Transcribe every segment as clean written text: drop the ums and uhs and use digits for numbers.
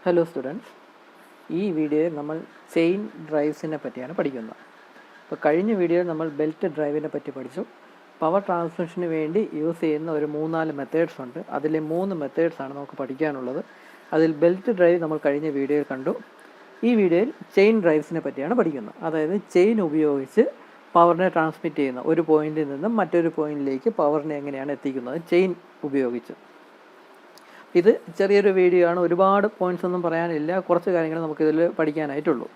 Hello students, ഈ വീഡിയോയിൽ നമ്മൾ ചെയിൻ ഡ്രൈവ്സിനെ പറ്റിയാണ് പഠിക്കുന്നത്. അപ്പോൾ കഴിഞ്ഞ വീഡിയോയിൽ നമ്മൾ ബെൽറ്റ് ഡ്രൈവിനെ പറ്റി പഠിച്ചു. പവർ ട്രാൻസ്മിഷന് വേണ്ടി യൂസ് ചെയ്യുന്ന ഒരു 3-4 മെത്തേഡ്സ് ഉണ്ട്. അതിലെ 3 മെത്തേഡ്സാണ് നമുക്ക് പഠിക്കാനുള്ളത്. അതിൽ ബെൽറ്റ് ഡ്രൈവ് നമ്മൾ കഴിഞ്ഞ വീഡിയോയിൽ കണ്ടു. ഈ വീഡിയോയിൽ ചെയിൻ ഡ്രൈവ്സിനെ പറ്റിയാണ് പഠിക്കുന്നത്. അതായത് ചെയിൻ ഉപയോഗിച്ച് പവറിനെ ട്രാൻസ്മിറ്റ് ചെയ്യുന്ന ഒരു പോയിന്റിൽ നിന്നും മറ്റൊരു പോയിന്റിലേക്ക് പവറിനെ എങ്ങനെയാണ് എത്തിക്കുന്നത് ചെയിൻ ഉപയോഗിച്ച്. ഇത് ചെറിയൊരു വീഡിയോ ആണ്, ഒരുപാട് പോയിൻറ്റ്സ് ഒന്നും പറയാനില്ല, കുറച്ച് കാര്യങ്ങൾ നമുക്കിതിൽ പഠിക്കാനായിട്ടുള്ളൂ.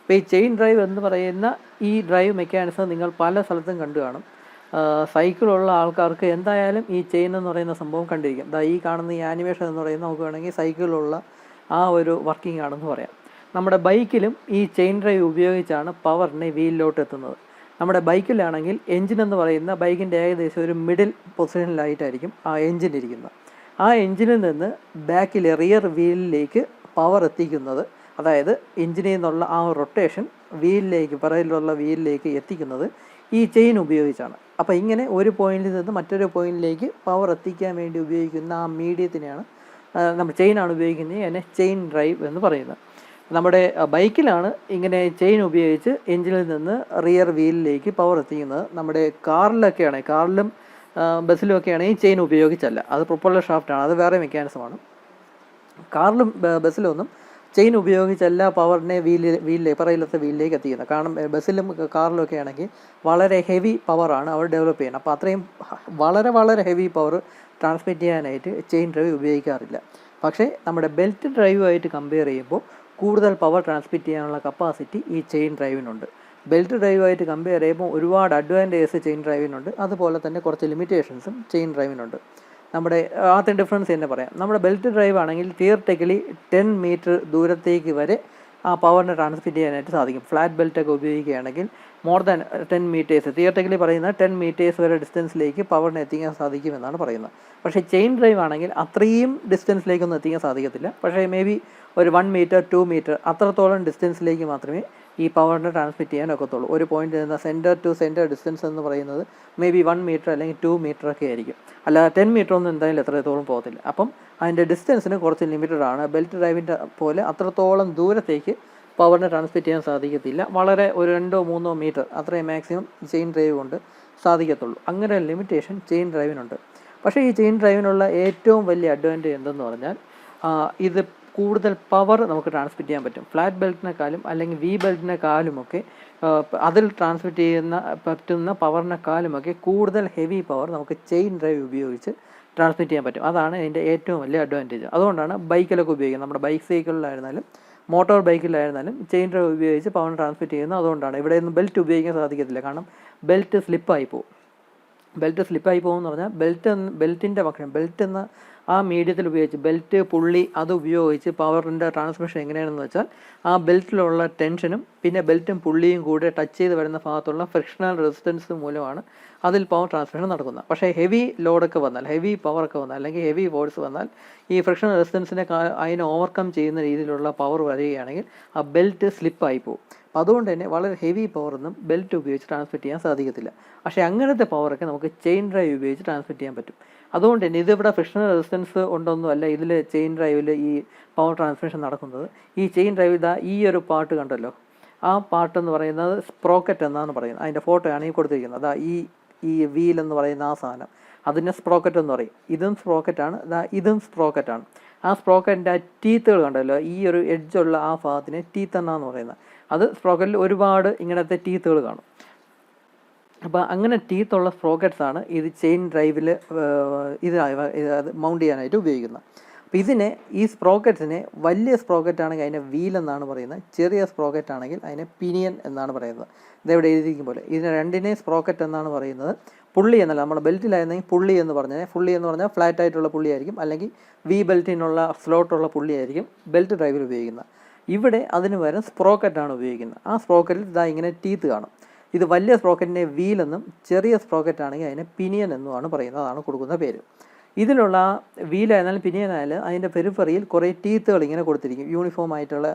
അപ്പോൾ ഈ ചെയിൻ ഡ്രൈവ് എന്ന് പറയുന്ന ഈ ഡ്രൈവ് മെക്കാനിസം നിങ്ങൾ പല സ്ഥലത്തും കണ്ടു കാണും. സൈക്കിളുള്ള ആൾക്കാർക്ക് എന്തായാലും ഈ ചെയിൻ എന്ന് പറയുന്ന സംഭവം കണ്ടിരിക്കും. ഈ കാണുന്ന ഈ ആനിമേഷൻ എന്ന് പറയുന്നത് നമുക്ക് വേണമെങ്കിൽ സൈക്കിളിലുള്ള ആ ഒരു വർക്കിംഗ് ആണെന്ന് പറയാം. നമ്മുടെ ബൈക്കിലും ഈ ചെയിൻ ഡ്രൈവ് ഉപയോഗിച്ചാണ് പവറിനെ വീലിലോട്ട് എത്തുന്നത്. നമ്മുടെ ബൈക്കിലാണെങ്കിൽ എൻജിൻ എന്ന് പറയുന്ന ബൈക്കിൻ്റെ ഏകദേശം ഒരു മിഡിൽ പൊസിഷനിലായിട്ടായിരിക്കും ആ എൻജിൻ ഇരിക്കുന്നത്. ആ എൻജിനിൽ നിന്ന് ബാക്കിലെ റിയർ വീലിലേക്ക് പവർ എത്തിക്കുന്നത്, അതായത് എൻജിനിൽ നിന്നുള്ള ആ റൊട്ടേഷൻ വീലിലേക്ക്, പിറകിലുള്ള വീലിലേക്ക് എത്തിക്കുന്നത് ഈ ചെയിൻ ഉപയോഗിച്ചാണ്. അപ്പോൾ ഇങ്ങനെ ഒരു പോയിന്റിൽ നിന്ന് മറ്റൊരു പോയിന്റിലേക്ക് പവർ എത്തിക്കാൻ വേണ്ടി ഉപയോഗിക്കുന്ന ആ മീഡിയത്തിനെയാണ് നമ്മൾ ചെയിനാണ് ഉപയോഗിക്കുന്നത്, അതിനെ ചെയിൻ ഡ്രൈവ് എന്ന് പറയുന്നത്. നമ്മുടെ ബൈക്കിലാണ് ഇങ്ങനെ ചെയിൻ ഉപയോഗിച്ച് എൻജിനിൽ നിന്ന് റിയർ വീലിലേക്ക് പവർ എത്തിക്കുന്നത്. നമ്മുടെ കാറിലും ബസ്സിലുമൊക്കെ ആണെങ്കിൽ ചെയിൻ ഉപയോഗിച്ചല്ല, അത് പ്രൊപ്പല്ലർ ഷാഫ്റ്റാണ്, അത് വേറെ മെക്കാനിസമാണ്. കാറിലും ബസ്സിലൊന്നും ചെയിൻ ഉപയോഗിച്ചല്ല പവറിനെ പിറകിലത്തെ വീലിലേക്ക് എത്തിക്കുന്നത്. കാരണം ബസ്സിലും കാറിലുമൊക്കെ ആണെങ്കിൽ വളരെ ഹെവി പവറാണ് അവർ ഡെവലപ്പ് ചെയ്യുന്നത്. അപ്പോൾ അത്രയും വളരെ ഹെവി പവർ ട്രാൻസ്മിറ്റ് ചെയ്യാനായിട്ട് ചെയിൻ ഡ്രൈവ് ഉപയോഗിക്കാറില്ല. പക്ഷേ നമ്മുടെ ബെൽറ്റ് ഡ്രൈവുമായിട്ട് കമ്പയർ ചെയ്യുമ്പോൾ കൂടുതൽ പവർ ട്രാൻസ്മിറ്റ് ചെയ്യാനുള്ള കപ്പാസിറ്റി ഈ ചെയിൻ ഡ്രൈവിനുണ്ട്. ബെൽറ്റ് ഡ്രൈവുമായിട്ട് കമ്പയർ ചെയ്യുമ്പോൾ ഒരുപാട് അഡ്വാൻറ്റേജസ് ചെയിൻ ഡ്രൈവിനുണ്ട്, അതുപോലെ തന്നെ കുറച്ച് ലിമിറ്റേഷൻസും ചെയിൻ ഡ്രൈവിനുണ്ട്. നമ്മുടെ ആദ്യം ഡിഫറൻസ് തന്നെ പറയാം. നമ്മുടെ ബെൽറ്റ് ഡ്രൈവ് ആണെങ്കിൽ തിയററ്റിക്കലി 10 മീറ്റർ ദൂരത്തേക്ക് വരെ ആ പവറിനെ ട്രാൻസ്മിറ്റ് ചെയ്യാനായിട്ട് സാധിക്കും. ഫ്ലാറ്റ് ബെൽറ്റൊക്കെ ഉപയോഗിക്കുകയാണെങ്കിൽ മോർ ദാൻ 10 മീറ്റേഴ്സ്, തിയററ്റിക്കലി പറയുന്ന 10 മീറ്റേഴ്സ് വരെ ഡിസ്റ്റൻസിലേക്ക് പവറിനെ എത്തിക്കാൻ സാധിക്കുമെന്നാണ് പറയുന്നത്. പക്ഷേ ചെയിൻ ഡ്രൈവ് ആണെങ്കിൽ അത്രയും ഡിസ്റ്റൻസിലേക്കൊന്നും എത്തിക്കാൻ സാധിക്കത്തില്ല. പക്ഷേ മേ ബി ഒരു 1 മീറ്റർ 2 മീറ്റർ അത്രത്തോളം ഡിസ്റ്റൻസിലേക്ക് മാത്രമേ ഈ പവറിനെ ട്രാൻസ്മിറ്റ് ചെയ്യാൻ ഒക്കത്തുള്ളൂ. ഒരു പോയിന്റിൽ നിന്ന് സെൻറ്റർ ടു സെൻറ്റർ ഡിസ്റ്റൻസ് എന്ന് പറയുന്നത് മേ ബി 1 മീറ്റർ അല്ലെങ്കിൽ 2 മീറ്റർ ഒക്കെ ആയിരിക്കും, അല്ലാതെ 10 മീറ്റർ ഒന്നും എന്തായാലും എത്രത്തോളം പോകത്തില്ല. അപ്പം അതിൻ്റെ ഡിസ്റ്റൻസിന് കുറച്ച് ലിമിറ്റഡ് ആണ്. ബെൽറ്റ് ഡ്രൈവിൻ്റെ പോലെ അത്രത്തോളം ദൂരത്തേക്ക് പവറിനെ ട്രാൻസ്മിറ്റ് ചെയ്യാൻ സാധിക്കത്തില്ല. വളരെ ഒരു 2-3 മീറ്റർ അത്രയും മാക്സിമം ചെയിൻ ഡ്രൈവ് കൊണ്ട് സാധിക്കത്തുള്ളൂ. അങ്ങനെ ലിമിറ്റേഷൻ ചെയിൻ ഡ്രൈവിനുണ്ട്. പക്ഷേ ഈ ചെയിൻ ഡ്രൈവിനുള്ള ഏറ്റവും വലിയ അഡ്വാൻറ്റേജ് എന്തെന്ന് പറഞ്ഞാൽ ഇത് കൂടുതൽ പവർ നമുക്ക് ട്രാൻസ്മിറ്റ് ചെയ്യാൻ പറ്റും. ഫ്ലാറ്റ് ബെൽറ്റിനെക്കാളും അല്ലെങ്കിൽ വി ബെൽറ്റിനെക്കാളുമൊക്കെ അതിൽ ട്രാൻസ്മിറ്റ് പറ്റുന്ന പവറിനെക്കാളുമൊക്കെ കൂടുതൽ ഹെവി പവർ നമുക്ക് ചെയിൻ ഡ്രൈവ് ഉപയോഗിച്ച് ട്രാൻസ്മിറ്റ് ചെയ്യാൻ പറ്റും. അതാണ് ഇതിൻ്റെ ഏറ്റവും വലിയ അഡ്വാൻറ്റേജ്. അതുകൊണ്ടാണ് ബൈക്കിലൊക്കെ ഉപയോഗിക്കുന്നത്. നമ്മുടെ ബൈക്ക് സൈക്കിളിലായിരുന്നാലും മോട്ടോർ ബൈക്കിലായിരുന്നാലും ചെയിൻ ഡ്രൈവ് ഉപയോഗിച്ച് പവർ ട്രാൻസ്മിറ്റ് ചെയ്യുന്നത് അതുകൊണ്ടാണ്. ഇവിടെ ഒന്നും ബെൽറ്റ് ഉപയോഗിക്കാൻ സാധിക്കത്തില്ല, കാരണം ബെൽറ്റ് സ്ലിപ്പായി പോകും. ബെൽറ്റ് സ്ലിപ്പായി പോകുമെന്ന് പറഞ്ഞാൽ ബെൽറ്റിൻ്റെ പക്ഷം ബെൽറ്റ് എന്ന ആ മീഡിയത്തിൽ ഉപയോഗിച്ച് ബെൽറ്റ് പുള്ളി അത് ഉപയോഗിച്ച് പവറിൻ്റെ ട്രാൻസ്മിഷൻ എങ്ങനെയാണെന്ന് വെച്ചാൽ ആ ബെൽറ്റിലുള്ള ടെൻഷനും പിന്നെ ബെൽറ്റും പുള്ളിയും കൂടെ ടച്ച് ചെയ്ത് വരുന്ന ഭാഗത്തുള്ള ഫ്രിക്ഷണൽ റെസിസ്റ്റൻസ് മൂലമാണ് അതിൽ പവർ ട്രാൻസ്മിഷൻ നടക്കുന്നത്. പക്ഷേ ഹെവി ലോഡൊക്കെ വന്നാൽ, ഹെവി പവറൊക്കെ വന്നാൽ അല്ലെങ്കിൽ ഹെവി ഫോഴ്സ് വന്നാൽ ഈ ഫ്രിക്ഷണൽ റെസിസ്റ്റൻസിനെ അതിനെ ഓവർകം ചെയ്യുന്ന രീതിയിലുള്ള പവർ വരികയാണെങ്കിൽ ആ ബെൽറ്റ് സ്ലിപ്പായി പോകും. അതുകൊണ്ട് തന്നെ വളരെ ഹെവി പവറൊന്നും ബെൽറ്റ് ഉപയോഗിച്ച് ട്രാൻസ്മിറ്റ് ചെയ്യാൻ സാധിക്കത്തില്ല. പക്ഷേ അങ്ങനത്തെ പവറൊക്കെ നമുക്ക് ചെയിൻ ഡ്രൈവ് ഉപയോഗിച്ച് ട്രാൻസ്മിറ്റ് ചെയ്യാൻ പറ്റും. അതുകൊണ്ട് തന്നെ ഇതിവിടെ ഫ്രിക്ഷണൽ റെസിസ്റ്റൻസ് ഉണ്ടൊന്നുമല്ല ഇതിൽ ചെയിൻ ഡ്രൈവിൽ ഈ പവർ ട്രാൻസ്മിഷൻ നടക്കുന്നത്. ഈ ചെയിൻ ഡ്രൈവ് ഈ ഒരു പാർട്ട് കണ്ടല്ലോ, ആ പാർട്ട് എന്ന് പറയുന്നത് സ്പ്രോക്കറ്റ് എന്നാണ് പറയുന്നത്. അതിൻ്റെ ഫോട്ടോയാണ് ഈ കൊടുത്തിരിക്കുന്നത്. ഈ വീൽ എന്ന് പറയുന്ന ആ സാധനം, അതിനെ സ്പ്രോക്കറ്റ് എന്ന് പറയും. ഇതും സ്പ്രോക്കറ്റാണ്, ഇതും സ്പ്രോക്കറ്റാണ്. ആ സ്പ്രോക്കറ്റിൻ്റെ ആ ടീത്തുകൾ കണ്ടല്ലോ, ഈ ഒരു എഡ്ജുള്ള ആ ഭാഗത്തിന് ടീത്ത് എന്നാണ് പറയുന്നത്. അത് സ്പ്രോക്കറ്റിൽ ഒരുപാട് ഇങ്ങനത്തെ ടീത്തുകൾ കാണും. അപ്പോൾ അങ്ങനെ ടീത്തുള്ള സ്പ്രോക്കറ്റ്സാണ് ഇത് ചെയിൻ ഡ്രൈവിൽ മൗണ്ട് ചെയ്യാനായിട്ട് ഉപയോഗിക്കുന്നത്. അപ്പോൾ ഈ സ്പ്രോക്കറ്റിനെ വലിയ സ്പ്രോക്കറ്റ് ആണെങ്കിൽ അതിനെ വീൽ എന്നാണ് പറയുന്നത്, ചെറിയ സ്പ്രോക്കറ്റ് ആണെങ്കിൽ അതിനെ പിനിയൻ എന്നാണ് പറയുന്നത്. ഇതെവിടെ എഴുതിയിരിക്കും പോലെ ഇതിനെ രണ്ടിനെ സ്പ്രോക്കറ്റ് എന്നാണ് പറയുന്നത്. പുള്ളി എന്നല്ല, നമ്മുടെ ബെൽറ്റിലായിരുന്നെങ്കിൽ പുള്ളി എന്ന് പറഞ്ഞാൽ ഫ്ലാറ്റ് ആയിട്ടുള്ള പുള്ളിയായിരിക്കും, അല്ലെങ്കിൽ വി ബെൽറ്റിനുള്ള സ്ലോട്ടുള്ള പുള്ളിയായിരിക്കും ബെൽറ്റ് ഡ്രൈവിൽ ഉപയോഗിക്കുന്നത്. ഇവിടെ അതിന് പകരം സ്പ്രോക്കറ്റാണ് ഉപയോഗിക്കുന്നത്. ആ സ്പ്രോക്കറ്റിൽ ഇങ്ങനെ ടീത്ത് കാണും. ഇത് വലിയ സ്പ്രോക്കറ്റിനെ വീലെന്നും ചെറിയ സ്പ്രോക്കറ്റ് ആണെങ്കിൽ അതിനെ പിനിയൻ എന്നുമാണ് പറയുന്നത്. അതാണ് കൊടുക്കുന്ന പേര്. ഇതിലുള്ള വീലായിരുന്നാലും പിനിയനായാലും അതിൻ്റെ പെരിഫറിയിൽ കുറേ ടീത്തുകൾ ഇങ്ങനെ കൊടുത്തിരിക്കും. യൂണിഫോം ആയിട്ടുള്ള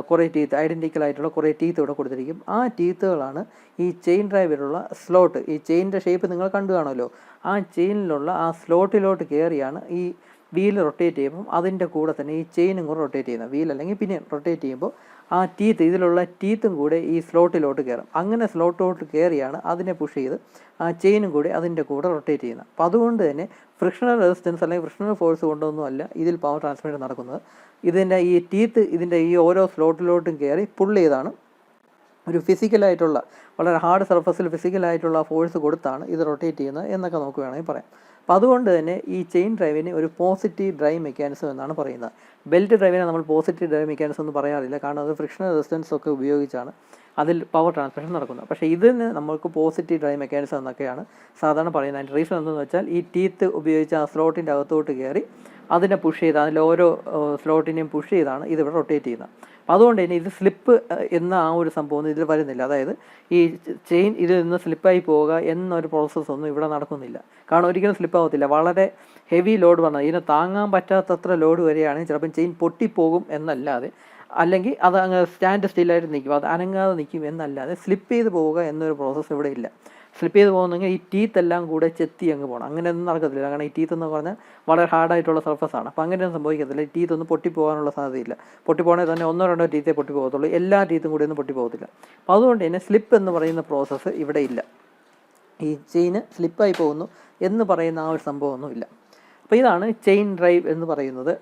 കുറേ ടീത്ത്, ഐഡൻറ്റിക്കൽ ആയിട്ടുള്ള കുറേ ടീത്ത് ഇവിടെ കൊടുത്തിരിക്കും. ആ ടീത്തുകളാണ് ഈ ചെയിൻ ഡ്രൈവിലുള്ള സ്ലോട്ട്. ഈ ചെയിനിൻ്റെ ഷേപ്പ് നിങ്ങൾ കണ്ടു കാണുമല്ലോ, ആ ചെയിനിലുള്ള ആ സ്ലോട്ടിലോട്ട് കയറിയാണ് ഈ വീൽ റൊട്ടേറ്റ് ചെയ്യുമ്പം അതിൻ്റെ കൂടെ തന്നെ ഈ ചെയിനും കൂടെ റൊട്ടേറ്റ് ചെയ്യുന്നത്, വീൽ അല്ലെങ്കിൽ പിന്നെ റൊട്ടേറ്റ് ചെയ്യുമ്പോൾ ആ ഇതിലുള്ള ടീത്തും കൂടെ ഈ സ്ലോട്ടിലോട്ട് കയറും. അങ്ങനെ സ്ലോട്ടിലോട്ട് കയറിയാണ് അതിനെ പുഷ് ചെയ്ത് ആ ചെയിനും കൂടി അതിൻ്റെ കൂടെ റൊട്ടേറ്റ് ചെയ്യുന്നത്. അപ്പോൾ അതുകൊണ്ട് തന്നെ ഫ്രിക്ഷണൽ റെസിസ്റ്റൻസ് അല്ലെങ്കിൽ ഫ്രിക്ഷണൽ ഫോഴ്സ് കൊണ്ടൊന്നുമല്ല ഇതിൽ പവർ ട്രാൻസ്മിഷൻ നടക്കുന്നത്. ഇതിൻ്റെ ഈ ഇതിൻ്റെ ഈ ഓരോ സ്ലോട്ടിലോട്ടും കയറി പുള്ള് ചെയ്താണ് ഒരു ഫിസിക്കലായിട്ടുള്ള വളരെ ഹാർഡ് സർഫസിൽ ഫിസിക്കലായിട്ടുള്ള ഫോഴ്സ് കൊടുത്താണ് ഇത് റൊട്ടേറ്റ് ചെയ്യുന്നത് എന്നൊക്കെ നമുക്ക് വേണമെങ്കിൽ പറയാം. അപ്പോൾ അതുകൊണ്ട് തന്നെ ഈ ചെയിൻ ഡ്രൈവിന് ഒരു പോസിറ്റീവ് ഡ്രൈവ് മെക്കാനിസം എന്നാണ് പറയുന്നത്. ബെൽറ്റ് ഡ്രൈവിനെ നമ്മൾ പോസിറ്റീവ് ഡ്രൈവ് മെക്കാനിസം എന്ന് പറയാറില്ല, കാരണം അത് ഫ്രിക്ഷണൽ റെസിസ്റ്റൻസ് ഒക്കെ ഉപയോഗിച്ചാണ് അതിൽ പവർ ട്രാൻസ്മിഷൻ നടക്കുന്നത്. പക്ഷേ ഇതിന് നമുക്ക് പോസിറ്റീവ് ഡ്രൈവ് മെക്കാനിസം എന്നൊക്കെയാണ് സാധാരണ പറയുന്നത്. അതിൻ്റെ റീസൺ എന്തെന്ന് വെച്ചാൽ ഈ ടീത്ത് ഉപയോഗിച്ച് ആ സ്ലോട്ടിൻ്റെ അകത്തോട്ട് കയറി അതിനെ പുഷ് ചെയ്ത് അതിൽ ഓരോ സ്ലോട്ടിനെയും പുഷ് ചെയ്താണ് ഇതിവിടെ റൊട്ടേറ്റ് ചെയ്യുന്നത്. അപ്പോൾ അതുകൊണ്ട് തന്നെ ഇത് സ്ലിപ്പ് എന്ന ആ ഒരു സംഭവം ഇതിൽ വരുന്നില്ല. അതായത് ഈ ചെയിൻ ഇതിൽ നിന്ന് സ്ലിപ്പായി പോവുക എന്നൊരു പ്രോസസ്സൊന്നും ഇവിടെ നടക്കുന്നില്ല. കാരണം ഒരിക്കലും സ്ലിപ്പാകത്തില്ല. വളരെ ഹെവി ലോഡ് വന്നാൽ ഇതിനെ താങ്ങാൻ പറ്റാത്തത്ര ലോഡ് വരികയാണെങ്കിൽ ചിലപ്പം ചെയിൻ പൊട്ടിപ്പോകും എന്നല്ലാതെ, അല്ലെങ്കിൽ അത് അങ്ങ് സ്റ്റാൻഡ് സ്റ്റില്ലായിട്ട് നിൽക്കും, അത് അനങ്ങാതെ നിൽക്കും എന്നല്ലാതെ സ്ലിപ്പ് ചെയ്ത് പോവുക എന്നൊരു പ്രോസസ്സ് ഇവിടെ ഇല്ല. സ്ലിപ്പ് ചെയ്ത് പോകുന്നെങ്കിൽ ഈ ടീത്ത് എല്ലാം കൂടെ ചെത്തി അങ്ങ് പോകണം. അങ്ങനെയൊന്നും നടക്കത്തില്ല. കാരണം ഈ ടീത്ത് എന്ന് പറഞ്ഞാൽ വളരെ ഹാർഡായിട്ടുള്ള സർഫസാണ്. അപ്പോൾ അങ്ങനെയൊന്നും സംഭവിക്കത്തില്ല. ഈ ടീത്ത് ഒന്നും പൊട്ടിപ്പോകാനുള്ള സാധ്യതയില്ല. പൊട്ടിപ്പോകണമെങ്കിൽ തന്നെ 1-2 ടീത്തേ പൊട്ടിപ്പോകത്തുള്ളൂ. എല്ലാ ടീത്തും കൂടി ഒന്നും പൊട്ടിപ്പോകത്തില്ല. അപ്പോൾ അതുകൊണ്ട് തന്നെ സ്ലിപ്പ് എന്ന് പറയുന്ന പ്രോസസ്സ് ഇവിടെ ഇല്ല. ഈ ചെയിന് സ്ലിപ്പായി പോകുന്നു എന്ന് പറയുന്ന ആ ഒരു സംഭവമൊന്നുമില്ല. അപ്പോൾ ഇതാണ് ചെയിൻ ഡ്രൈവ് എന്ന് പറയുന്നത്.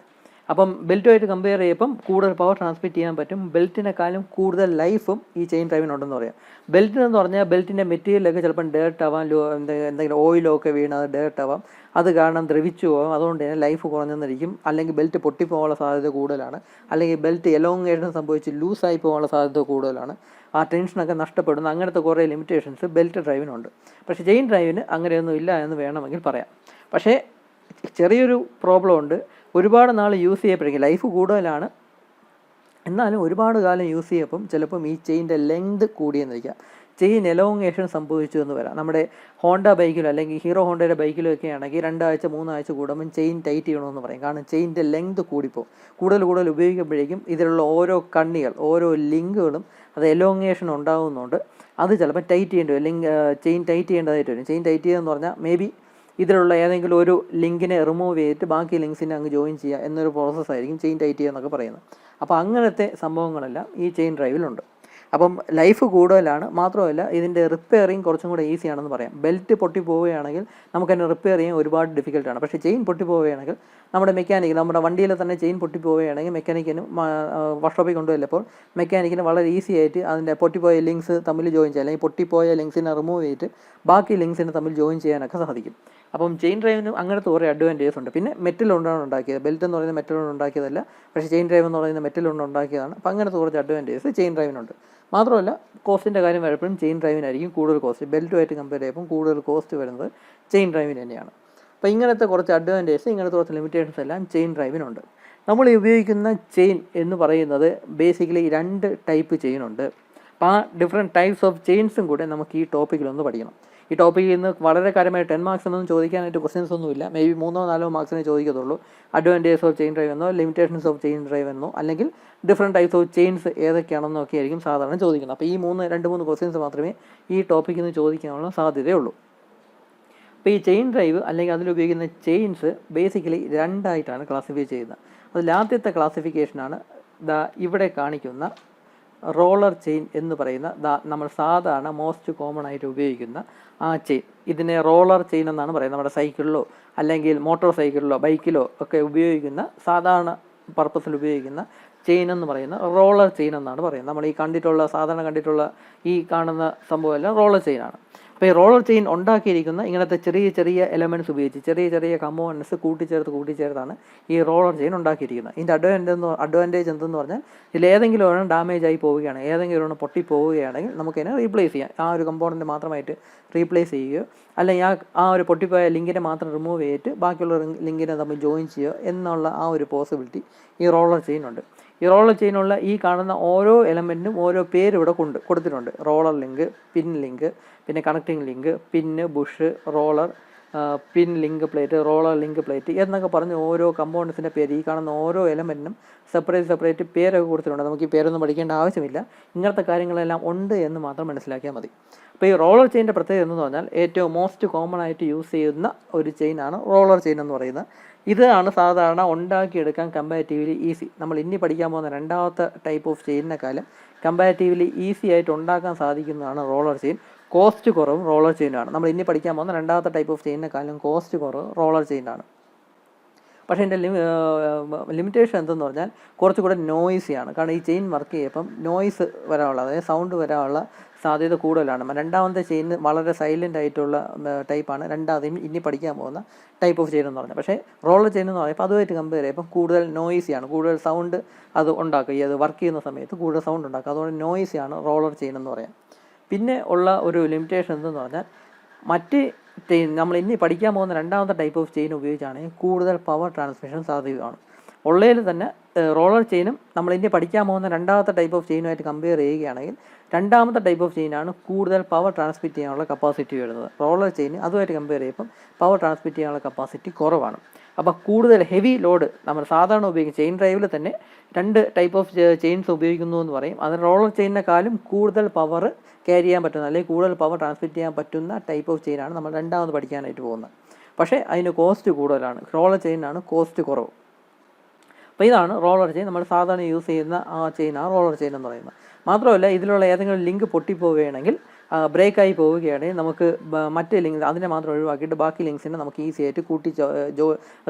അപ്പം ബെൽറ്റുമായിട്ട് കമ്പയർ ചെയ്യുമ്പം കൂടുതൽ പവർ ട്രാൻസ്മിറ്റ് ചെയ്യാൻ പറ്റും. ബെൽറ്റിനെക്കാളും കൂടുതൽ ലൈഫും ഈ ചെയിൻ ഡ്രൈവിനുണ്ടെന്ന് പറയാം. ബെൽറ്റിനെന്ന് പറഞ്ഞാൽ ബെൽറ്റിൻ്റെ മെറ്റീരിയലൊക്കെ ചിലപ്പം ഡേർട്ട് ആവാം, എന്തെങ്കിലും ഓയിലൊക്കെ വീണ് അത് ഡേർട്ട് ആവാം, അത് കാരണം ദ്രവിച്ചു പോകാം. അതുകൊണ്ട് തന്നെ ലൈഫ് കുറഞ്ഞെന്നിരിക്കും. അല്ലെങ്കിൽ ബെൽറ്റ് പൊട്ടിപ്പോകാനുള്ള സാധ്യത കൂടുതലാണ്. അല്ലെങ്കിൽ ബെൽറ്റ് എലോങ്ങേഷൻ സംഭവിച്ച് ലൂസായി പോകാനുള്ള സാധ്യത കൂടുതലാണ്. ആ ടെൻഷനൊക്കെ നഷ്ടപ്പെടുന്ന അങ്ങനത്തെ കുറേ ലിമിറ്റേഷൻസ് ബെൽറ്റ് ഡ്രൈവിനുണ്ട്. പക്ഷേ ചെയിൻ ഡ്രൈവിന് അങ്ങനെയൊന്നും ഇല്ല എന്ന് വേണമെങ്കിൽ പറയാം. പക്ഷേ ചെറിയൊരു പ്രോബ്ലം ഉണ്ട്. ഒരുപാട് നാൾ യൂസ് ചെയ്യപ്പെടുമെങ്കിൽ ലൈഫ് കൂടുതലാണ്, എന്നാലും ഒരുപാട് കാലം യൂസ് ചെയ്യപ്പം ചിലപ്പം ഈ ചെയിൻ്റെ ലെങ്ത് കൂടിയെന്നിരിക്കുക, ചെയിൻ എലോങ്ങേഷൻ സംഭവിച്ചു എന്ന് വരാം. നമ്മുടെ ഹോണ്ട ബൈക്കിലോ അല്ലെങ്കിൽ ഹീറോ ഹോണ്ടയുടെ ബൈക്കിലോ ഒക്കെ ആണെങ്കിൽ 2 ആഴ്ച 3 ആഴ്ച കൂടുമ്പം ചെയിൻ ടൈറ്റ് ചെയ്യണമെന്ന് പറയും. കാരണം ചെയിൻ്റെ ലെങ്ത് കൂടിപ്പോകും. കൂടുതൽ ഉപയോഗിക്കുമ്പോഴേക്കും ഇതിലുള്ള ഓരോ കണ്ണികൾ, ഓരോ ലിങ്കുകളും അത് എലോങ്ങേഷൻ ഉണ്ടാകുന്നുണ്ട്. അത് ചിലപ്പോൾ ടൈറ്റ് ചെയ്യേണ്ടി വരും. ചെയിൻ ടൈറ്റ് ചെയ്യേണ്ടതായിട്ട് വരും. ചെയിൻ ടൈറ്റ് ചെയ്യുകയെന്ന് പറഞ്ഞാൽ മേ ബി ഇതിലുള്ള ഏതെങ്കിലും ഒരു ലിങ്കിനെ റിമൂവ് ചെയ്തിട്ട് ബാക്കി ലിങ്ക്സിനെ അങ്ങ് ജോയിൻ ചെയ്യുക എന്നൊരു പ്രോസസ്സായിരിക്കും ചെയിൻ ടൈറ്റ് ചെയ്യുക എന്നൊക്കെ പറയുന്നത്. അപ്പോൾ അങ്ങനത്തെ സംഭവങ്ങളെല്ലാം ഈ ചെയിൻ ഡ്രൈവിലുണ്ട്. അപ്പം ലൈഫ് കൂടുതലാണ്. മാത്രമല്ല ഇതിൻ്റെ റിപ്പയറിങ് കുറച്ചും കൂടെ ഈസിയാണെന്ന് പറയാം. ബെൽറ്റ് പൊട്ടിപ്പോവുകയാണെങ്കിൽ നമുക്ക് തന്നെ റിപ്പയർ ചെയ്യാൻ ഒരുപാട് ഡിഫിക്കൽട്ടാണ്. പക്ഷേ ചെയിൻ പൊട്ടിപ്പോവുകയാണെങ്കിൽ നമ്മുടെ നമ്മുടെ വണ്ടിയിൽ തന്നെ ചെയിൻ പൊട്ടിപ്പോവുകയാണെങ്കിൽ മെക്കാനിക്കിന് വർക്ക്ഷോപ്പിൽ കൊണ്ടുവല്ലപ്പോൾ മെക്കാനിക്കിന് വളരെ ഈസി ആയിട്ട് അതിൻ്റെ പൊട്ടിപ്പോയ ലിങ്ക്സ് തമ്മിൽ ജോയിൻ ചെയ്യാം, അല്ലെങ്കിൽ പൊട്ടിപ്പോയ ലിങ്ക്സിനെ റിമൂവ് ചെയ്തിട്ട് ബാക്കി ലിങ്ക്സിനെ തമ്മിൽ ജോയിൻ ചെയ്യാനൊക്കെ സാധിക്കും. അപ്പം ചെയിൻ ഡ്രൈവിന് അങ്ങനത്തെ കുറേ അഡ്വാൻറ്റേജസ് ഉണ്ട്. പിന്നെ മെറ്റൽ കൊണ്ടാണ് ഉണ്ടാക്കിയത്. ബെൽറ്റ് എന്ന് പറയുന്നത് മെറ്റൽ കൊണ്ട് ഉണ്ടാക്കിയതല്ല, പക്ഷേ ചെയിൻ ഡ്രൈവ് എന്ന് പറയുന്നത് മെറ്റൽ കൊണ്ട് ഉണ്ടാക്കിയതാണ്. അപ്പോൾ അങ്ങനത്തെ കുറച്ച് അഡ്വാൻറ്റേജസ് ചെയിൻ ഡ്രൈവിനുണ്ട്. മാത്രമല്ല കോസ്റ്റിൻ്റെ കാര്യം വരുമ്പോഴും ചെയിൻ ഡ്രൈവിനായിരിക്കും കൂടുതൽ കോസ്റ്റ്. ബെൽറ്റുമായിട്ട് കമ്പയർ ചെയ്യുമ്പോൾ കൂടുതൽ കോസ്റ്റ് വരുന്നത് ചെയിൻ ഡ്രൈവിന് തന്നെയാണ്. അപ്പോൾ ഇങ്ങനത്തെ കുറച്ച് അഡ്വാൻറ്റേജസ്, ഇങ്ങനത്തെ കുറച്ച് ലിമിറ്റേഷൻസ് എല്ലാം ചെയിൻ ഡ്രൈവിനുണ്ട്. നമ്മൾ ഉപയോഗിക്കുന്ന ചെയിൻ എന്ന് പറയുന്നത് ബേസിക്കലി 2 ടൈപ്പ് ചെയിനുണ്ട്. അപ്പോൾ ആ ഡിഫറെൻറ്റ് ടൈപ്സ് ഓഫ് ചെയിൻസും കൂടെ നമുക്ക് ഈ ടോപ്പിക്കിലൊന്ന് പഠിക്കണം. ഈ ടോപ്പിക്കിൽ നിന്ന് വളരെ കാര്യമായി 10 മാർക്സിനൊന്നും ചോദിക്കാനായിട്ട് ക്വസ്റ്റ്യൻസ് ഒന്നുമില്ല. മേ ബി 3-4 മാർക്സിനെ ചോദിക്കത്തുള്ളൂ. അഡ്വാൻറ്റേജസ് ഓഫ് ചെയിൻ ഡ്രൈവ് എന്നോ ലിമിറ്റേഷൻസ് ഓഫ് ചെയിൻ ഡ്രൈവ് എന്നോ അല്ലെങ്കിൽ ഡിഫറെൻറ്റ് ടൈപ്സ് ഓഫ് ചെയിൻസ് ഏതൊക്കെയാണെന്നൊക്കെ ആയിരിക്കും സാധാരണ ചോദിക്കുന്നത്. അപ്പോൾ ഈ 2-3 ക്വസ്റ്റ്യൻസ് മാത്രമേ ഈ ടോപ്പിക്കിൽ നിന്ന് ചോദിക്കാനുള്ള സാധ്യതയുള്ളൂ. അപ്പോൾ ഈ ചെയിൻ ഡ്രൈവ് അല്ലെങ്കിൽ അതിലുപയോഗിക്കുന്ന ചെയിൻസ് ബേസിക്കലി 2 ആയിട്ടാണ് ക്ലാസിഫൈ ചെയ്യുന്നത്. അതിൽ ആദ്യത്തെ ക്ലാസിഫിക്കേഷനാണ് ഇവിടെ കാണിക്കുന്ന റോളർ ചെയിൻ എന്ന് പറയുന്ന നമ്മൾ സാധാരണ മോസ്റ്റ് കോമൺ ആയിട്ട് ഉപയോഗിക്കുന്ന ആ ചെയിൻ. ഇതിനെ റോളർ ചെയിൻ എന്നാണ് പറയുന്നത്. നമ്മുടെ സൈക്കിളിലോ അല്ലെങ്കിൽ മോട്ടോർ സൈക്കിളിലോ ബൈക്കിലോ ഒക്കെ ഉപയോഗിക്കുന്ന സാധാരണ പർപ്പസിൽ ഉപയോഗിക്കുന്ന ചെയിൻ എന്ന് പറയുന്ന റോളർ ചെയിൻ എന്നാണ് പറയുന്നത്. നമ്മൾ സാധാരണ കണ്ടിട്ടുള്ള ഈ കാണുന്ന സംഭവമെല്ലാം റോളർ ചെയിനാണ്. അപ്പോൾ ഈ റോളർ ചെയിൻ ഉണ്ടാക്കിയിരിക്കുന്ന ഇങ്ങനത്തെ ചെറിയ എലമെൻറ്റ്സ് ഉപയോഗിച്ച് ചെറിയ കമ്പോണൻസ് കൂട്ടിച്ചേർത്താണ് ഈ റോളർ ചെയിൻ ഉണ്ടാക്കിയിരിക്കുന്നത്. ഇതിൻ്റെ അഡ്വാൻറ്റേജ് എന്തെന്ന് പറഞ്ഞാൽ ഇതിലേതെങ്കിലും ഒരെണ്ണം ഡാമേജ് ആയി പോവുകയാണെങ്കിൽ, ഏതെങ്കിലും ഒരെണ്ണം പൊട്ടിപ്പോവുകയാണെങ്കിൽ നമുക്കതിനെ റീപ്ലേസ് ചെയ്യാം. ആ ഒരു കമ്പോണൻറ്റ് മാത്രമായിട്ട് റീപ്ലേസ് ചെയ്യുകയോ അല്ലെങ്കിൽ ആ ഒരു പൊട്ടിപ്പോയ ലിങ്കിനെ മാത്രം റിമൂവ് ചെയ്തിട്ട് ബാക്കിയുള്ള ലിങ്കിനെ തമ്മിൽ ജോയിൻ ചെയ്യുക എന്നുള്ള ആ ഒരു പോസിബിലിറ്റി ഈ റോളർ ചെയിനുണ്ട്. ഈ റോളർ ചെയിനുള്ള ഈ കാണുന്ന ഓരോ എലമെൻറ്റിനും ഓരോ പേര് ഇവിടെ കൊടുത്തിട്ടുണ്ട്. റോളർ ലിങ്ക്, പിൻ ലിങ്ക്, പിന്നെ connecting link, pin, bush, roller, pin link plate, roller link plate എന്നൊക്കെ പറഞ്ഞ് ഓരോ കമ്പോണൻസിൻ്റെ പേര്, ഈ കാണുന്ന ഓരോ എലമെൻറ്റിനും സെപ്പറേറ്റ് പേരൊക്കെ കൊടുത്തിട്ടുണ്ട്. നമുക്ക് ഈ പേരൊന്നും പഠിക്കേണ്ട ആവശ്യമില്ല. ഇങ്ങനത്തെ കാര്യങ്ങളെല്ലാം ഉണ്ട് എന്ന് മാത്രം മനസ്സിലാക്കിയാൽ മതി. അപ്പോൾ ഈ റോളർ ചെയിൻ്റെ പ്രത്യേകത എന്ന് പറഞ്ഞാൽ ഏറ്റവും മോസ്റ്റ് കോമൺ ആയിട്ട് യൂസ് ചെയ്യുന്ന ഒരു ചെയിനാണ് റോളർ ചെയിൻ എന്ന് പറയുന്നത്. ഇതാണ് സാധാരണ ഉണ്ടാക്കിയെടുക്കാൻ കമ്പാരിറ്റീവ്ലി ഈസി. നമ്മൾ ഇനി പഠിക്കാൻ പോകുന്ന രണ്ടാമത്തെ ടൈപ്പ് ഓഫ് ചെയിനിനെക്കാളും കമ്പാരിറ്റീവ്ലി ഈസി ആയിട്ട് ഉണ്ടാക്കാൻ സാധിക്കുന്നതാണ് റോളർ ചെയിൻ. കോസ്റ്റ് കുറവും റോളർ ചെയിനാണ്. നമ്മൾ ഇനി പഠിക്കാൻ പോകുന്ന രണ്ടാമത്തെ ടൈപ്പ് ഓഫ് ചെയിനിനെക്കാളും കോസ്റ്റ് കുറവ് റോളർ ചെയിനാണ്. പക്ഷേ എൻ്റെ ലിമിറ്റേഷൻ എന്തെന്ന് പറഞ്ഞാൽ കുറച്ചുകൂടെ നോയ്സിയാണ്. കാരണം ഈ ചെയിൻ വർക്ക് ചെയ്യുമ്പം നോയ്സ് വരാനുള്ള, അതായത് സൗണ്ട് വരാനുള്ള സാധ്യത കൂടുതലാണ്. രണ്ടാമത്തെ ചെയിൻ വളരെ സൈലൻ്റ് ആയിട്ടുള്ള ടൈപ്പാണ് രണ്ടാമതെയും ഇനി പഠിക്കാൻ പോകുന്ന ടൈപ്പ് ഓഫ് ചെയിൻ എന്ന് പറഞ്ഞാൽ. പക്ഷേ റോളർ ചെയിൻ എന്ന് പറയുമ്പോൾ അതുമായിട്ട് കമ്പയർ ചെയ്യുമ്പോൾ കൂടുതൽ നോയ്സിയാണ്, കൂടുതൽ സൗണ്ട് അത് ഉണ്ടാക്കുക. ഈ അത് വർക്ക് ചെയ്യുന്ന സമയത്ത് കൂടുതൽ സൗണ്ട് ഉണ്ടാക്കുക. അതുകൊണ്ട് നോയ്സിയാണ് റോളർ ചെയിൻ എന്ന് പറയാം. പിന്നെ ഉള്ള ഒരു ലിമിറ്റേഷൻ എന്തെന്ന് പറഞ്ഞാൽ മറ്റ് ചെയിൻ നമ്മൾ ഇനി പഠിക്കാൻ പോകുന്ന രണ്ടാമത്തെ ടൈപ്പ് ഓഫ് ചെയിൻ ഉപയോഗിച്ചാണെങ്കിൽ കൂടുതൽ പവർ ട്രാൻസ്മിഷൻ സാധ്യതയാണ്. ഉള്ളതിൽ തന്നെ റോളർ ചെയിനും നമ്മൾ ഇനി പഠിക്കാൻ പോകുന്ന രണ്ടാമത്തെ ടൈപ്പ് ഓഫ് ചെയിനുമായിട്ട് കമ്പയർ ചെയ്യുകയാണെങ്കിൽ രണ്ടാമത്തെ ടൈപ്പ് ഓഫ് ചെയിനാണ് കൂടുതൽ പവർ ട്രാൻസ്മിറ്റ് ചെയ്യാനുള്ള കപ്പാസിറ്റി വരുന്നത്. റോളർ ചെയിൻ അതുമായിട്ട് കമ്പയർ ചെയ്യുമ്പം പവർ ട്രാൻസ്മിറ്റ് ചെയ്യാനുള്ള കപ്പാസിറ്റി കുറവാണ്. അപ്പോൾ കൂടുതൽ ഹെവി ലോഡ് നമ്മൾ സാധാരണ ഉപയോഗിക്കും ചെയിൻ ഡ്രൈവിൽ തന്നെ രണ്ട് ടൈപ്പ് ഓഫ് ചെയിൻസ് ഉപയോഗിക്കുന്നു എന്ന് പറയും. അത് റോളർ ചെയിനിനെക്കാളും കൂടുതൽ പവർ ക്യാരി ചെയ്യാൻ പറ്റുന്ന, അല്ലെങ്കിൽ കൂടുതൽ പവർ ട്രാൻസ്മിറ്റ് ചെയ്യാൻ പറ്റുന്ന ടൈപ്പ് ഓഫ് ചെയിനാണ് നമ്മൾ രണ്ടാമത് പഠിക്കാനായിട്ട് പോകുന്നത്. പക്ഷേ അതിന് കോസ്റ്റ് കൂടുതലാണ്. റോളർ ചെയിനാണ് കോസ്റ്റ് കുറവ്. അപ്പോൾ ഇതാണ് റോളർ ചെയിൻ. നമ്മൾ സാധാരണ യൂസ് ചെയ്യുന്ന ആ ചെയിനാണ് റോളർ ചെയിൻ എന്ന് പറയുന്നത്. മാത്രമല്ല ഇതിലുള്ള ഏതെങ്കിലും ലിങ്ക് പൊട്ടിപ്പോവുകയാണെങ്കിൽ, ബ്രേക്കായി പോവുകയാണെങ്കിൽ നമുക്ക് മറ്റേ ലിങ്ക് അതിനെ മാത്രം ഒഴിവാക്കിയിട്ട് ബാക്കി ലിങ്ക്സിനെ നമുക്ക് ഈസി ആയിട്ട് കൂട്ടി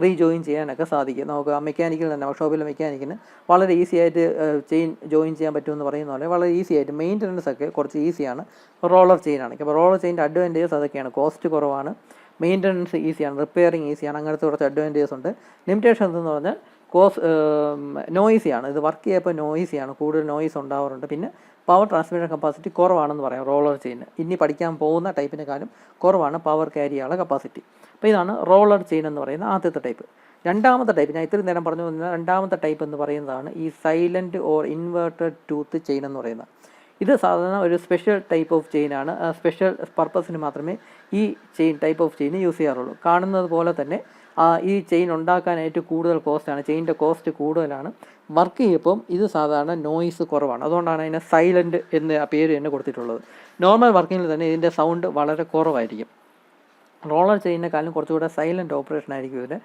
റീജോയിൻ ചെയ്യാനൊക്കെ സാധിക്കും. നമുക്ക് ആ മെക്കാനിക്കിൽ തന്നെ, വർക്ക്ഷോപ്പിലെ മെക്കാനിക്കിന് വളരെ ഈസി ആയിട്ട് ചെയിൻ ജോയിൻ ചെയ്യാൻ പറ്റുമെന്ന് പറയുന്ന പോലെ വളരെ ഈസി ആയിട്ട് മെയിൻ്റനൻസ് ഒക്കെ കുറച്ച് ഈസിയാണ് റോളർ ചെയിനാണെങ്കിൽ. അപ്പോൾ റോളർ ചെയിൻ്റെ അഡ്വാൻറ്റേജസ് അതൊക്കെയാണ്. കോസ്റ്റ് കുറവാണ്, മെയിൻ്റനൻസ് ഈസിയാണ്, റിപ്പയറിങ് ഈസിയാണ്, അങ്ങനത്തെ കുറച്ച് അഡ്വാൻറ്റേജസ് ഉണ്ട്. ലിമിറ്റേഷൻസ് എന്ന് പറഞ്ഞാൽ നോയ്സിയാണ്. ഇത് വർക്ക് ചെയ്യുമ്പോൾ നോയ്സിയാണ്, കൂടുതൽ നോയ്സ് ഉണ്ടാവാറുണ്ട്. പിന്നെ പവർ ട്രാൻസ്മിഷൻ കപ്പാസിറ്റി കുറവാണെന്ന് പറയാം റോളർ ചെയിൻ. ഇനി പഠിക്കാൻ പോകുന്ന ടൈപ്പിനെക്കാളും കുറവാണ് പവർ ക്യാരി ചെയ്യാനുള്ള കപ്പാസിറ്റി. അപ്പോൾ ഇതാണ് റോളർ ചെയിൻ എന്ന് പറയുന്ന ആദ്യത്തെ ടൈപ്പ്. രണ്ടാമത്തെ ടൈപ്പ് ഞാൻ ഇത്രയും നേരം പറഞ്ഞു വന്ന രണ്ടാമത്തെ ടൈപ്പ് എന്ന് പറയുന്നതാണ് ഈ silent or inverted tooth chain എന്ന് പറയുന്നത്. ഇത് സാധാരണ ഒരു സ്പെഷ്യൽ ടൈപ്പ് ഓഫ് ചെയിനാണ്. സ്പെഷ്യൽ പർപ്പസിന് മാത്രമേ ഈ ടൈപ്പ് ഓഫ് ചെയിൻ യൂസ് ചെയ്യാറുള്ളൂ. കാണുന്നത് പോലെ തന്നെ ഈ ചെയിൻ ഉണ്ടാക്കാനായിട്ട് കൂടുതൽ കോസ്റ്റാണ്, ചെയിൻ്റെ കോസ്റ്റ് കൂടുതലാണ്. വർക്ക് ചെയ്യുമ്പം ഇത് സാധാരണ നോയ്സ് കുറവാണ്. അതുകൊണ്ടാണ് അതിനെ സൈലൻറ്റ് എന്ന പേര് തന്നെ കൊടുത്തിട്ടുള്ളത്. നോർമൽ വർക്കിങ്ങിൽ തന്നെ ഇതിൻ്റെ സൗണ്ട് വളരെ കുറവായിരിക്കും. റോളർ ചെയിനേക്കാളും കുറച്ചുകൂടെ സൈലൻറ്റ് ഓപ്പറേഷൻ ആയിരിക്കും ഇതിന്.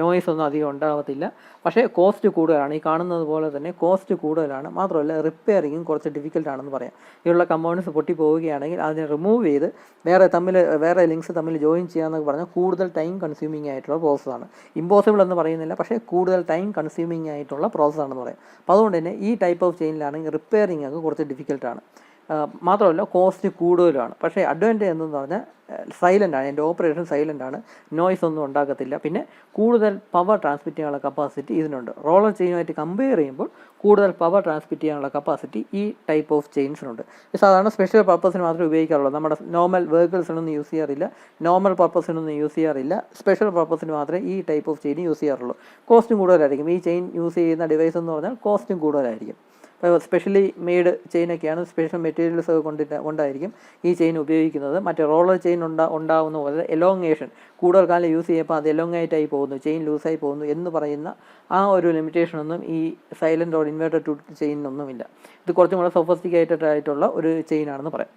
നോയ്സ് ഒന്നും അധികം ഉണ്ടാകത്തില്ല. പക്ഷേ കോസ്റ്റ് കൂടുതലാണ്. ഈ കാണുന്നത് പോലെ തന്നെ കോസ്റ്റ് കൂടുതലാണ്. മാത്രമല്ല റിപ്പയറിങ്ങും കുറച്ച് ഡിഫിക്കൽട്ടാണെന്ന് പറയാം. ഇതിലുള്ള കമ്പോണൻസ് പൊട്ടിപ്പോവുകയാണെങ്കിൽ അതിനെ റിമൂവ് ചെയ്ത് വേറെ ലിങ്ക്സ് തമ്മിൽ ജോയിൻ ചെയ്യാമെന്നൊക്കെ പറഞ്ഞാൽ കൂടുതൽ ടൈം കൺസ്യൂമിങ് ആയിട്ടുള്ള പ്രോസസ്സാണ്. ഇമ്പോസിബിൾ എന്ന് പറയുന്നില്ല, പക്ഷേ കൂടുതൽ ടൈം കൺസ്യൂമിങ് ആയിട്ടുള്ള പ്രോസസ്സാണെന്ന് പറയാം. അപ്പോൾ അതുകൊണ്ട് തന്നെ ഈ ടൈപ്പ് ഓഫ് ചെയിനിലാണെങ്കിൽ റിപ്പയറിങ് ഒക്കെ കുറച്ച് ഡിഫിക്കൽട്ടാണ്. മാത്രമല്ല കോസ്റ്റ് കൂടുതലാണ്. പക്ഷേ അഡ്വാൻറ്റേജ് എന്തെന്ന് പറഞ്ഞാൽ സൈലൻ്റാണ്, എൻ്റെ ഓപ്പറേഷൻ സൈലൻ്റാണ്, നോയ്സ് ഒന്നും ഉണ്ടാകത്തില്ല. പിന്നെ കൂടുതൽ പവർ ട്രാൻസ്മിറ്റ് ചെയ്യാനുള്ള കപ്പാസിറ്റി ഇതിനുണ്ട്. റോളർ ചെയിനുമായിട്ട് കമ്പയർ ചെയ്യുമ്പോൾ കൂടുതൽ പവർ ട്രാൻസ്മിറ്റ് ചെയ്യാനുള്ള കപ്പാസിറ്റി ഈ ടൈപ്പ് ഓഫ് ചെയിൻസിനുണ്ട്. ഇത് സാധാരണ സ്പെഷ്യൽ പർപ്പസിന് മാത്രമേ ഉപയോഗിക്കാറുള്ളൂ. നമ്മുടെ നോർമൽ വെഹിക്കിൾസിനൊന്നും യൂസ് ചെയ്യാറില്ല, നോർമൽ പർപ്പസിനൊന്നും യൂസ് ചെയ്യാറില്ല. സ്പെഷ്യൽ പർപ്പസിന് മാത്രമേ ഈ ടൈപ്പ് ഓഫ് ചെയിൻ യൂസ് ചെയ്യാറുള്ളൂ. കോസ്റ്റും കൂടുതലായിരിക്കും. ഈ ചെയിൻ യൂസ് ചെയ്യുന്ന ഡിവൈസ് എന്ന് പറഞ്ഞാൽ കോസ്റ്റും കൂടുതലായിരിക്കും. ഇപ്പോൾ സ്പെഷ്യലി മെയ്ഡ് ചെയിനൊക്കെയാണ്, സ്പെഷ്യൽ മെറ്റീരിയൽസ് കൊണ്ടായിരിക്കും ഈ ചെയിൻ ഉപയോഗിക്കുന്നത്. മറ്റേ റോളർ ചെയിൻ ഉണ്ടാകുന്ന പോലെ എലോങ്ങേഷൻ കൂടുതൽ കാലം യൂസ് ചെയ്യുമ്പോൾ അത് എലോങ്ങേറ്റായി പോകുന്നു, ചെയിൻ ലൂസായി പോകുന്നു എന്ന് പറയുന്ന ആ ഒരു ലിമിറ്റേഷനൊന്നും ഈ സൈലൻ്റ് ഓർ ഇൻവേർട്ടഡ് ടൂത്ത് ചെയിനൊന്നുമില്ല. ഇത് കുറച്ചും കൂടെ സൊഫിസ്റ്റിക്കേറ്റഡ് ആയിട്ടുള്ള ഒരു ചെയിനാണെന്ന് പറയാം.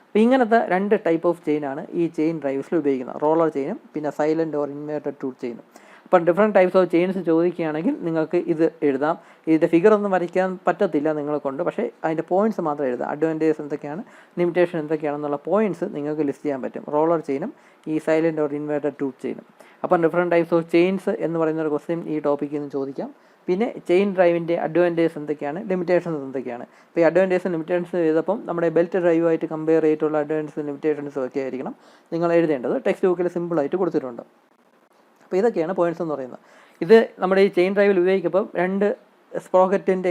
അപ്പോൾ ഇങ്ങനത്തെ രണ്ട് ടൈപ്പ് ഓഫ് ചെയിനാണ് ഈ ചെയിൻ ഡ്രൈവ്സിൽ ഉപയോഗിക്കുന്നത്. റോളർ ചെയിനും പിന്നെ സൈലൻ്റ് ഓർ ഇൻവേർട്ടഡ് ടൂത്ത് ചെയിനും. അപ്പം ഡിഫറെൻറ്റ് ടൈപ്സ് ഓഫ് ചെയിൻസ് ചോദിക്കുകയാണെങ്കിൽ നിങ്ങൾക്ക് ഇത് എഴുതാം. ഇതിൻ്റെ ഫിഗർ ഒന്നും വരയ്ക്കാൻ പറ്റത്തില്ല നിങ്ങളെ കൊണ്ട്, പക്ഷേ അതിൻ്റെ പോയിൻറ്റ്സ് മാത്രം എഴുതാം. അഡ്വാൻറ്റേജസ് എന്തൊക്കെയാണ്, ലിമിറ്റേഷൻ എന്തൊക്കെയാണെന്നുള്ള പോയിൻറ്റ്സ് നിങ്ങൾക്ക് ലിസ്റ്റ് ചെയ്യാൻ പറ്റും. റോളർ ചെയിനും ഈ സൈലൻ്റ് ഓർ ഇൻവേർട്ടഡ് ടൂത്ത് ചെയിനും. അപ്പം ഡിഫറെൻറ്റ് ടൈപ്സ് ഓഫ് ചെയിൻസ് എന്ന് പറയുന്ന ഒരു ക്വസ്റ്റ്യൻ ഈ ടോപ്പിക്കിൽ നിന്ന് ചോദിക്കാം. പിന്നെ ചെയിൻ ഡ്രൈവിൻ്റെ അഡ്വാൻറ്റേജസ് എന്തൊക്കെയാണ്, ലിമിറ്റേഷൻസ് എന്തൊക്കെയാണ്. ഇപ്പോൾ ഈ അഡ്വാൻറ്റേജസും ലിമിറ്റേഷൻസ് ചെയ്തപ്പം നമ്മുടെ ബെൽറ്റ് ഡ്രൈവുമായിട്ട് കമ്പയർ ചെയ്തിട്ടുള്ള അഡ്വാൻറ്റേജസും ലിമിറ്റേഷൻസും ഒക്കെ ആയിരിക്കണം നിങ്ങൾ എഴുതേണ്ടത്. ടെക്സ്റ്റ് ബുക്കിൽ സിമ്പിളായിട്ട് കൊടുത്തിട്ടുണ്ട്. അപ്പോൾ ഇതൊക്കെയാണ് പോയിൻറ്റ്സ് എന്ന് പറയുന്നത്. ഇത് നമ്മുടെ ഈ ചെയിൻ ഡ്രൈവിൽ ഉപയോഗിക്കുമ്പോൾ രണ്ട് സ്പ്രോക്കറ്റിൻ്റെ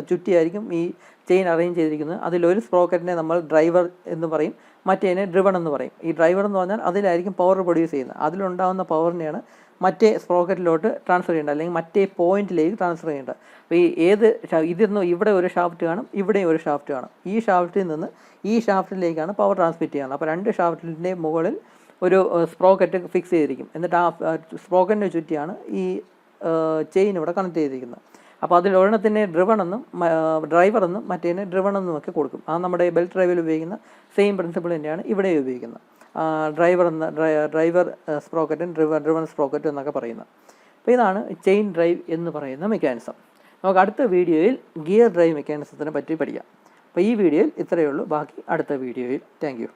ചുറ്റിയായിരിക്കും ഈ ചെയിൻ അറേഞ്ച് ചെയ്തിരിക്കുന്നത്. അതിലൊരു സ്പ്രോക്കറ്റിനെ നമ്മൾ ഡ്രൈവർ എന്ന് പറയും, മറ്റേതിനെ ഡ്രിവൺ എന്ന് പറയും. ഈ ഡ്രൈവർ എന്ന് പറഞ്ഞാൽ അതിലായിരിക്കും പവർ പ്രൊഡ്യൂസ് ചെയ്യുന്നത്. അതിലുണ്ടാകുന്ന പവറിനെയാണ് മറ്റേ സ്പ്രോക്കറ്റിലോട്ട് ട്രാൻസ്ഫർ ചെയ്യേണ്ടത്, അല്ലെങ്കിൽ മറ്റേ പോയിന്റിലേക്ക് ട്രാൻസ്ഫർ ചെയ്യേണ്ടത്. അപ്പോൾ ഇതിന്ന് ഇവിടെ ഒരു ഷാഫ്റ്റ് കാണും, ഇവിടെയും ഒരു ഷാഫ്റ്റ് കാണും. ഈ ഷാഫ്റ്റിൽ നിന്ന് ഈ ഷാഫ്റ്റിലേക്കാണ് പവർ ട്രാൻസ്മിറ്റ് ചെയ്യുന്നത്. അപ്പോൾ രണ്ട് ഷാഫ്റ്റിൻ്റെ മുകളിൽ ഒരു സ്പ്രോക്കറ്റ് ഫിക്സ് ചെയ്തിരിക്കും. എന്നിട്ട് ആ സ്പ്രോക്കറ്റിന് ചുറ്റിയാണ് ഈ ചെയിൻ ഇവിടെ കണക്ട് ചെയ്തിരിക്കുന്നത്. അപ്പോൾ അതിൽ ഒരെണ്ണത്തിനെ ഡ്രൈവർ എന്നും മറ്റേതിനെ ഡ്രിവൺ എന്നും ഒക്കെ കൊടുക്കും. അത് നമ്മുടെ ബെൽറ്റ് ഡ്രൈവിൽ ഉപയോഗിക്കുന്ന സെയിം പ്രിൻസിപ്പിൾ തന്നെയാണ് ഇവിടെ ഉപയോഗിക്കുന്നത്. ഡ്രൈവർ സ്പ്രോക്കറ്റും ഡ്രിവൺ സ്പ്രോക്കറ്റും എന്നൊക്കെ പറയുന്നത്. അപ്പോൾ ഇതാണ് ചെയിൻ ഡ്രൈവ് എന്ന് പറയുന്ന മെക്കാനിസം. നമുക്ക് അടുത്ത വീഡിയോയിൽ ഗിയർ ഡ്രൈവ് മെക്കാനിസത്തിനെ പറ്റി പഠിക്കാം. അപ്പോൾ ഈ വീഡിയോയിൽ ഇത്രയേ ഉള്ളൂ. ബാക്കി അടുത്ത വീഡിയോയിൽ. Thank you.